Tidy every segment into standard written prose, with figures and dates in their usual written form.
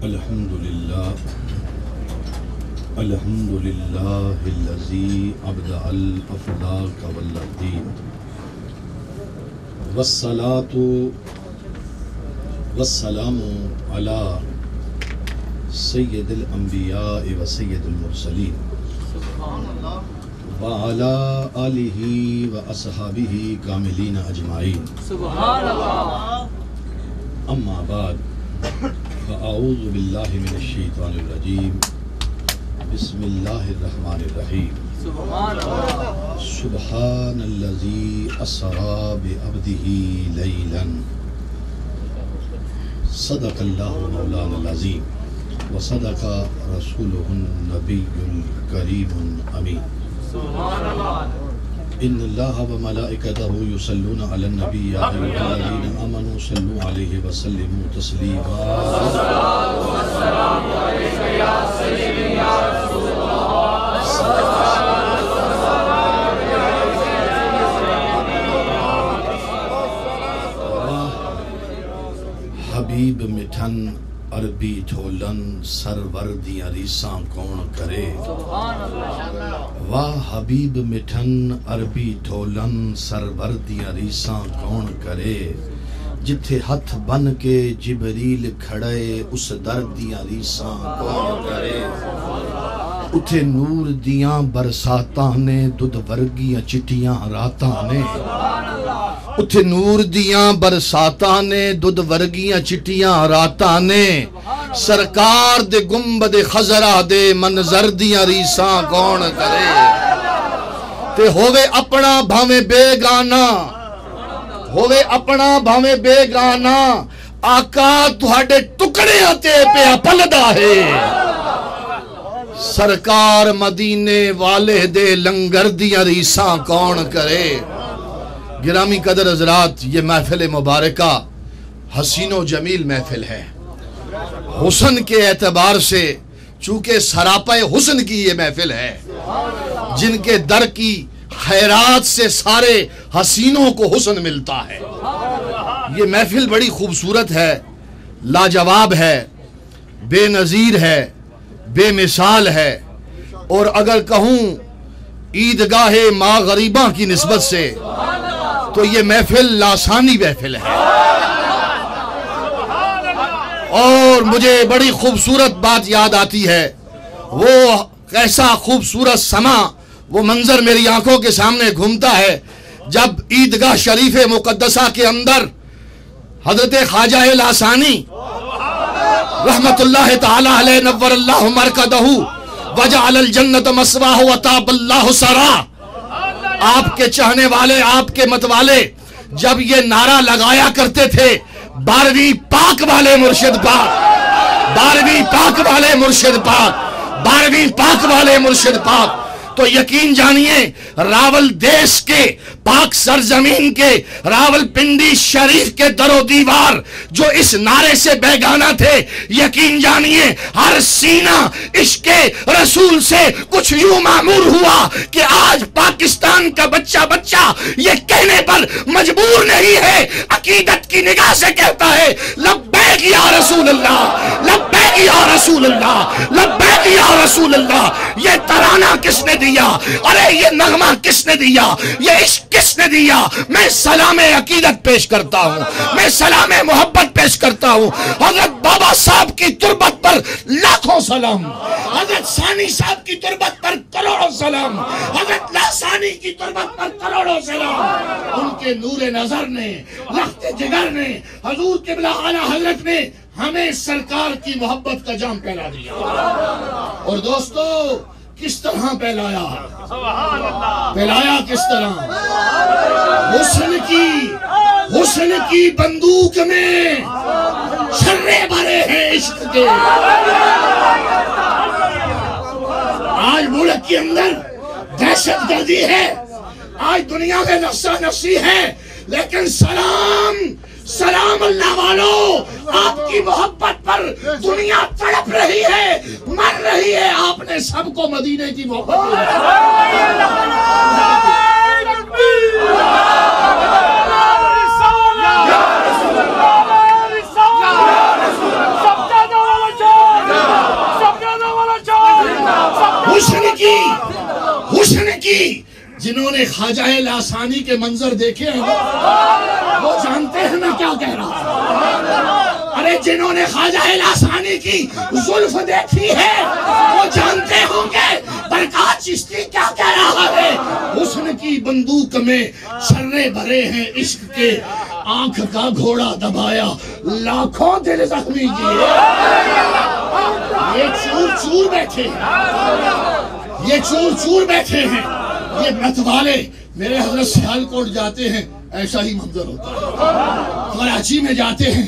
الحمدللہ الذی ابدع الافلاک والارضین والصلاة والسلام علی سید الانبیاء و سید المرسلین وعلی آلہ و اصحابہ کاملین اجمعین سبحان اللہ. اما بعد فاعوذ باللہ من الشیطان الرجیم بسم اللہ الرحمن الرحیم. سبحان اللہ. سبحان الذی اسری بعبدہ لیلا صدق اللہ مولانا العظیم وصدق رسولہ النبی الکریم الامین. سبحان اللہ. ان اللہ و ملائکتہ یصلون علی النبی یا ایھا الذین آمنوا صلوا علیہ وسلموا تسلیما. الصلاۃ والسلام علیک یا سیدی یا رسول اللہ. حبیب مٹھن عربی ٹھولن سرور دیاں ریساں کون کرے. سبحان اللہ. واہ حبیب مٹھن عربی ٹھولن سرور دیاں ریساں کون کرے. جتھے ہتھ بن کے جبریل کھڑے اس در دیاں ریساں کون کرے. اتھے نور دیاں برساتاں نے دودھ ورگیاں چٹیاں راتاں نے. اتھے نور دیاں برساتاں نے دودھ ورگیاں چٹیاں راتاں نے. سرکار دے گنبد خضرا دے منظر دیاں ریساں کون کرے. تے ہووے اپنا بھاویں بے گانا ہووے اپنا بھاویں بے گانا آقا تہاڈے ٹکڑے تے پیا پلدا ہے. سرکار مدینے والے دے لنگر دیاں ریساں کون کرے. گرامی قدر حضرات، یہ محفل مبارکہ حسین و جمیل محفل ہے. حسن کے اعتبار سے چونکہ سراپا حسن کی یہ محفل ہے، جن کے در کی خیرات سے سارے حسینوں کو حسن ملتا ہے. یہ محفل بڑی خوبصورت ہے، لاجواب ہے، بے نظیر ہے، بے مثال ہے. اور اگر کہوں عیدگاہ ماں غریباں کی نسبت سے تو یہ محفل لاسانی محفل ہے. اور مجھے بڑی خوبصورت بات یاد آتی ہے. وہ کیسا خوبصورت سما، وہ منظر میری آنکھوں کے سامنے گھومتا ہے جب عیدگاہ شریف مقدسہ کے اندر حضرت خواجہ لاسانی رحمت اللہ تعالی علیہ نور اللہ مرکدہ وجعل الجنت مثواہ وطاب اللہ سرا، آپ کے چاہنے والے، آپ کے مت والے جب یہ نعرہ لگایا کرتے تھے 12ویں پاک والے مرشد پاک، 12ویں پاک والے مرشد پاک، 12ویں پاک والے مرشد پاک، تو یقین جانیے راول دیش کے پاک سرزمین کے راول پنڈی شریف کے در و دیوار جو اس نعرے سے بیگانہ تھے، یقین جانیے ہر سینہ عشق رسول سے کچھ یوں معمور ہوا کہ آج پاکستان کا بچہ یہ کہنے پر مجبور نہیں ہے، عقیدت کی نگاہ سے کہتا ہے لبیک یا رسول اللہ، لبیک یا رسول اللہ، لبیک یا رسول اللہ. یہ ترانہ کس نے دیا؟ ارے یہ نغمہ کس نے دیا؟ یہ عشق کس نے دیا؟ میں سلام عقیدت پیش کرتا ہوں، میں سلام محبت پیش کرتا ہوں. حضرت بابا صاحب کی تربت پر لاکھوں سلام، حضرت ثانی صاحب کی تربت پر کروڑوں سلام، حضرت لاسانی کی تربت پر کروڑوں سلام. ان کے نور نظر نے، لخت جگر نے، حضور قبلہ اعلیٰ حضرت نے ہمیں سرکار کی محبت کا جام پہلا دیا. اور دوستو کس طرح پہلایا؟ پہلایا کس طرح؟ حسن کی بندوق میں چھرے بھرے ہیں عشق کے. آج ملک کے اندر دہشت گردی ہے، آج دنیا میں نفسا نفسی ہے، لیکن سلام اللہ والو، آپ کی محبت پر دنیا تڑپ رہی ہے، مر رہی ہے. آپ نے سب کو مدینے کی محبت دی. حسن کی جنہوں نے خواجہ لاسانی کے منظر دیکھے ہیں وہ جانتے ہیں میں کیا کہہ رہا ہوں. ارے جنہوں نے خواجہ لاسانی کی زلف دیکھی ہے وہ جانتے ہوں گے برکات چشتی کیا کہہ رہا ہے. حسن کی بندوق میں چھرے بھرے ہیں عشق کے, آنکھ کا گھوڑا دبایا لاکھوں دل زخمی کیے. یہ چور چور بیٹھے ہیں, یہ چور چور بیٹھے ہیں, یہ مت والے میرے حضرت سیالکوٹ جاتے ہیں ایسا ہی منظر ہوتا ہے, کراچی میں جاتے ہیں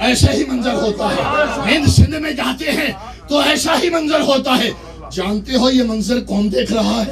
ایسا ہی منظر ہوتا ہے, ہند سندھ میں جاتے ہیں تو ایسا ہی منظر ہوتا ہے. جانتے ہو یہ منظر کون دیکھ رہا ہے؟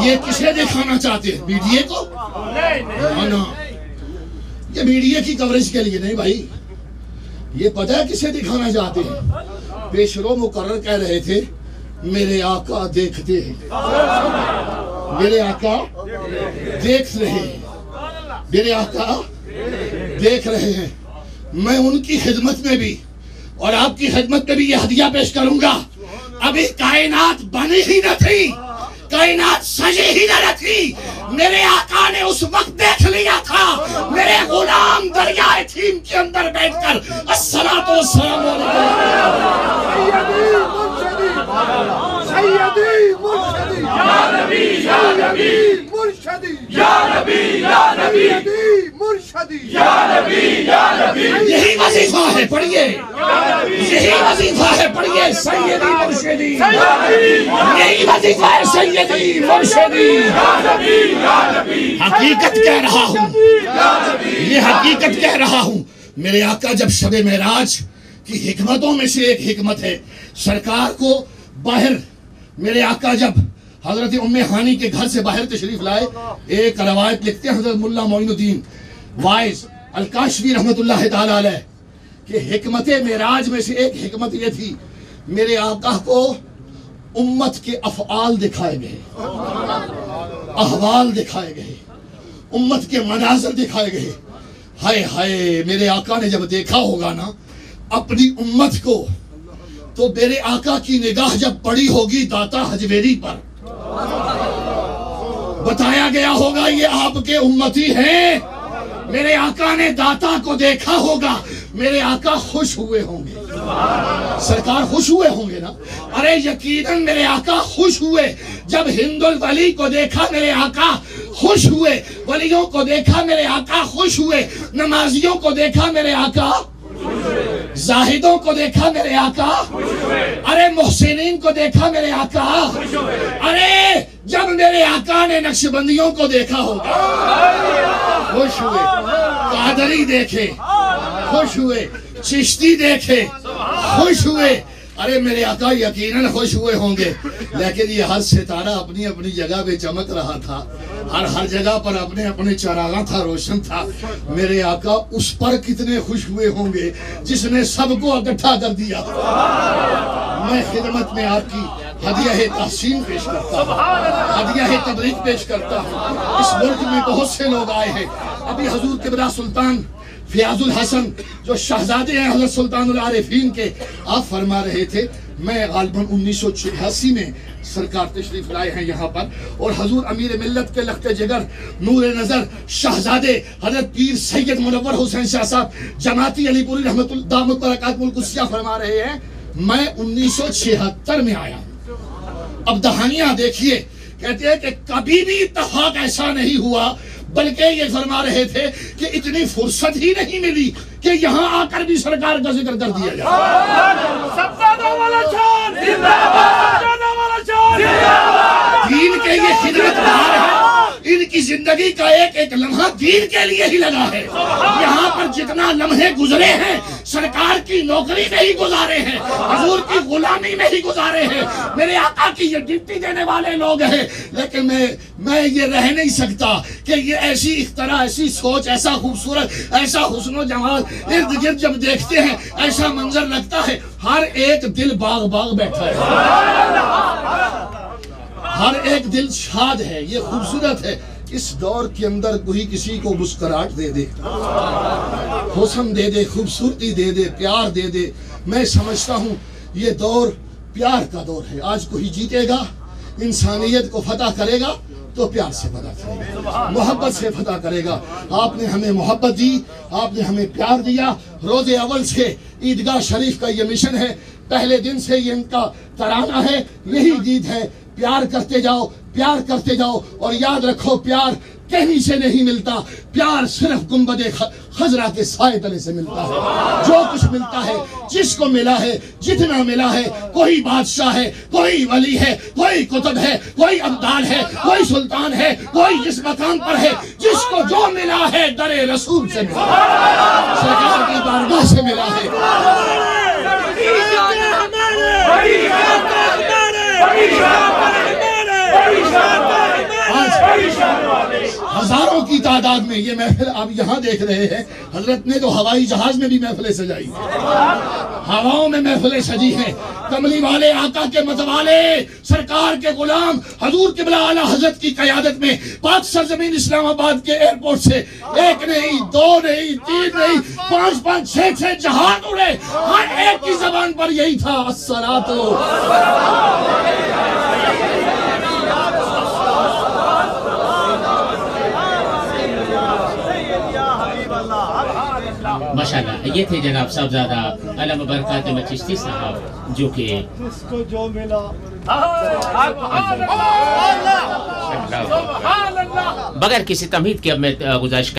یہ کسے دکھانا چاہتے ہیں؟ میڈیا کو؟ نا, یہ میڈیا کی کوریج کے لیے نہیں بھائی, یہ پتہ ہے کسے دکھانا چاہتے ہیں؟ پیشرو مقرر کہہ رہے تھے میرے آقا دیکھتے ہیں, میرے آقا دیکھ رہے ہیں, میرے آقا دیکھ رہے ہیں. میں ان کی خدمت میں بھی اور آپ کی خدمت میں بھی یہ ہدیہ پیش کروں گا. ابھی کائنات بنی ہی نہ تھی, کائنات سجی ہی نہ تھی, میرے آقا نے اس وقت دیکھ لیا تھا میرے غلام دریائے تھیم کے اندر بیٹھ کر الصلاۃ والسلام سیدی مرشدی یا نبی یا نبی مرشدی یا نبی یا نبی مرشدی یا نبی یا نبی. یہی وظیفہ ہے, پڑھیے, یہی وظیفہ ہے, پڑھیے, سیدی مرشدی, یہی وظیفہ ہے سیدی مرشدی. حقیقت کہہ رہا ہوں, یہ حقیقت کہہ رہا ہوں. میرے آقا جب شب معراج کی حکمتوں میں سے ایک حکمت ہے, سرکار کو باہر میرے آقا جب حضرت ام ہانی کے گھر سے باہر تشریف لائے, ایک روایت لکھتے ہیں حضرت ملا معین الدین وائز الکاشفی رحمت اللہ تعالی علیہ کہ حکمت معراج میں سے ایک حکمت یہ تھی میرے آقا کو امت کے افعال دکھائے گئے, احوال دکھائے گئے, امت کے مناظر دکھائے گئے. ہائے ہائے میرے آقا نے جب دیکھا ہوگا نا اپنی امت کو, تو میرے آقا کی نگاہ جب پڑی ہوگی داتا حجویری پر, بتایا گیا ہوگا یہ آپ کے امتی ہیں. میرے آقا نے داتا کو دیکھا ہوگا, میرے آقا خوش ہوئے ہوں گے, سرکار خوش ہوئے ہوں گے نا. ارے یقیناً میرے آقا خوش ہوئے جب ہند الولی کو دیکھا, میرے آقا خوش ہوئے, ولیوں کو دیکھا میرے آقا خوش ہوئے, نمازیوں کو دیکھا میرے آقا, زاہدوں کو دیکھا میرے آقا, ارے محسنین کو دیکھا میرے آقا, ارے جب میرے آقا نے نقشبندیوں کو دیکھا ہوگا خوش ہوئے, قادری دیکھے خوش ہوئے, چشتی دیکھے خوش ہوئے. ارے میرے آقا یقیناً خوش ہوئے ہوں گے, لیکن یہ ہر ستارہ اپنی اپنی جگہ پہ چمک رہا تھا, ہر جگہ پر اپنے اپنے چراغاں تھا, روشن تھا. میرے آقا اس پر کتنے خوش ہوئے ہوں گے جس نے سب کو اکٹھا کر دیا. میں خدمت میں آپ کی ہدیہ تحسین پیش کرتا ہوں, ہدیہ تبریک پیش کرتا ہوں. اس ملک میں بہت سے لوگ آئے ہیں. ابھی حضور قبلہ سلطان فیاض الحسن جو شہزادے ہیں حضرت سلطان العارفین کے, آپ فرما رہے تھے میں غالباً 1986 میں سرکار تشریف لائے ہیں یہاں پر, اور حضور امیر ملت کے لخت جگر نور نظر شہزادے حضرت پیر سید منور حسین شاہ صاحب جماعتی علی پوری رحمت اللہ دامت برکاتہ القدسیہ فرما رہے ہیں میں 1976 میں آیا ہوں. اب دہانیاں دیکھیے, کہتے ہیں کہ کبھی بھی اتفاق ایسا نہیں ہوا, بلکہ یہ فرما رہے تھے کہ اتنی فرصت ہی نہیں ملی کہ یہاں آ کر بھی سرکار کا ذکر کر دیا جائے. دین کے یہ خدمت گار ہے, ان کی زندگی کا ایک ایک لمحہ دین کے لیے ہی لگا ہے. یہاں پر جتنا لمحے گزرے ہیں سرکار کی نوکری میں ہی گزارے ہیں, حضور کی غلامی میں ہی گزارے ہیں. میرے آقا کی یہ ڈیوٹی دینے والے لوگ ہیں, لیکن میں یہ رہ نہیں سکتا کہ یہ ایسی اختراع, ایسی سوچ, ایسا خوبصورت, ایسا حسن و جمال ارد گرد جب دیکھتے ہیں ایسا منظر لگتا ہے ہر ایک دل باغ باغ بیٹھا ہے, ہر ایک دل شاد ہے. یہ خوبصورت ہے. اس دور کے اندر کوئی کسی کو مسکراہٹ دے دے, حسن دے دے, خوبصورتی دے دے, پیار دے دے, میں سمجھتا ہوں یہ دور پیار کا دور ہے. آج کوئی جیتے گا، انسانیت کو فتح کرے گا تو پیار سے فتح کرے گا، محبت سے فتح کرے گا. آپ نے ہمیں محبت دی، آپ نے ہمیں پیار دیا. روز اول سے عیدگاہ شریف کا یہ مشن ہے، پہلے دن سے یہ ان کا ترانہ ہے، یہی گیت ہے. پیار کرتے جاؤ، پیار کرتے جاؤ، اور یاد رکھو پیار کہیں سے نہیں ملتا، پیار صرف گنبد خضرا کے سائے تلے سے ملتا ہے. جو کچھ ملتا ہے، جس کو ملا ہے، جتنا ملا ہے، کوئی بادشاہ ہے، کوئی ولی ہے، کوئی قطب ہے، کوئی ابدال ہے، کوئی سلطان ہے، کوئی جس مقام پر ہے، جس کو جو ملا ہے در رسول سے ملا ہے، سرکار کی بارگاہ سے ملا ہے. ہزاروں کی تعداد میں یہ محفل آپ یہاں دیکھ رہے ہیں. حضرت نے تو ہوائی جہاز میں بھی محفلیں سجائی، ہواؤں میں محفلیں سجی ہیں. کملی والے آقا کے متوالے سرکار کے غلام حضور قبلہ اعلیٰ حضرت کی قیادت میں پاک سرزمین اسلام آباد کے ایئرپورٹ سے ایک نہیں، دو نہیں، تین نہیں، 5 5 6 6 جہاز اڑے. ہر ایک کی زبان پر یہی تھا، الصلاۃ. ماشاءاللہ یہ تھے جناب صاحبزادہ علامہ برکات احمد چشتی صاحب، جو کہ جس کو جو ملا بغیر کسی تمہید کے اب میں گزارش